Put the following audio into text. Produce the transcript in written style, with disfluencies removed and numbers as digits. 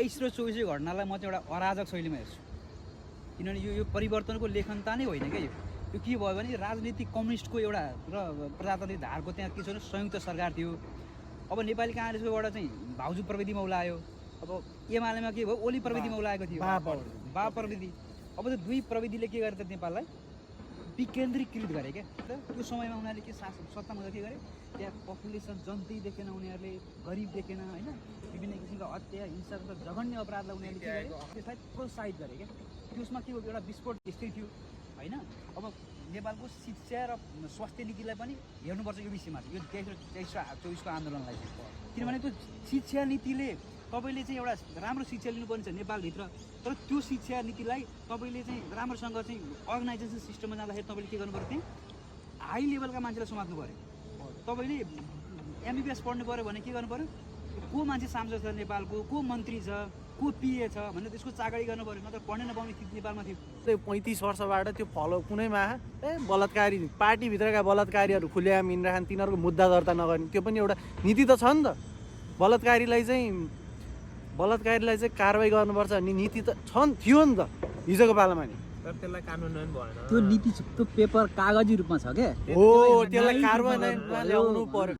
23 र 24 घटनालाई म चाहिँ एउटा अराजक शैलीमा हेर्छु। किनभने यो परिवर्तनको लेखनता नै होइन क्या। यो के भयो भने राजनीतिक कम्युनिस्टको एउटा र प्रजातान्त्रिक धारको त्यहाँ के छ भने संयुक्त सरकार थियो। अब नेपाली काङ्ग्रेसकोबाट चाहिँ भाउजू प्रविधि मौलायो। अब एमालेमा के भयो, ओली प्रविधि मौलाएको थियो, बा प्रविधि। अब त्यो दुई प्रविधिले के गरे त नेपाललाई विकेन्द्रीकृत गरे क्या। त्यो समयमा उनीहरूले के सत्तामा के गरे, त्यहाँ पपुलेसन जनतै देखेन, उनीहरूले गरिब देखेन होइन, विभिन्न किसिमका हत्या हिंसा जस्ता जघन्य अपराधलाई उनीहरूले के गरे, त्यसलाई प्रोत्साहित गरे क्या। त्यसमा के भयो, एउटा विस्फोट त्यस्तै थियो होइन। अब नेपालको शिक्षा र स्वास्थ्य नीतिलाई पनि हेर्नुपर्छ यो विषयमा चाहिँ, यो 23 र 24 को आन्दोलनलाई चाहिँ। किनभने त्यो शिक्षा नीतिले तपाईँले चाहिँ एउटा राम्रो शिक्षा लिनुपर्ने छ नेपालभित्र, तर त्यो शिक्षा नीतिलाई तपाईँले चाहिँ राम्रोसँग चाहिँ अर्गनाइजेसन सिस्टममा जाँदाखेरि तपाईँले के गर्नु पऱ्यो, त्यहाँ हाई लेभलका मान्छेलाई समात्नु पऱ्यो। तपाईँले एमबिबिएस पढ्नु पऱ्यो भने के गर्नु पऱ्यो, को मान्छे सांसद छ नेपालको, को मन्त्री छ, को पिए छ भनेर त्यसको चाकरी गर्नु पऱ्यो, नत्र पढ्नै नपाउने स्थिति नेपालमा थियो। त्यो 35 वर्षबाट त्यो फलो कुनैमा बलात्कारी पार्टीभित्रका बलात्कारीहरू खुलेआम हिँडिरहन्, तिनीहरूको मुद्दा दर्ता नगर्ने, त्यो पनि एउटा नीति त छ नि त। बलात्कारीलाई चाहिँ कारवाही गर्नुपर्छ भन्ने नीति त थियो नि त हिजोको पालामा नि। तर त्यसलाई कानुन्वयन भएन। त्यो नीति त्यो पेपर कागजी रूपमा छ क्या। हो, त्यसलाई कार्यान्वयनमा ल्याउनु पर्यो।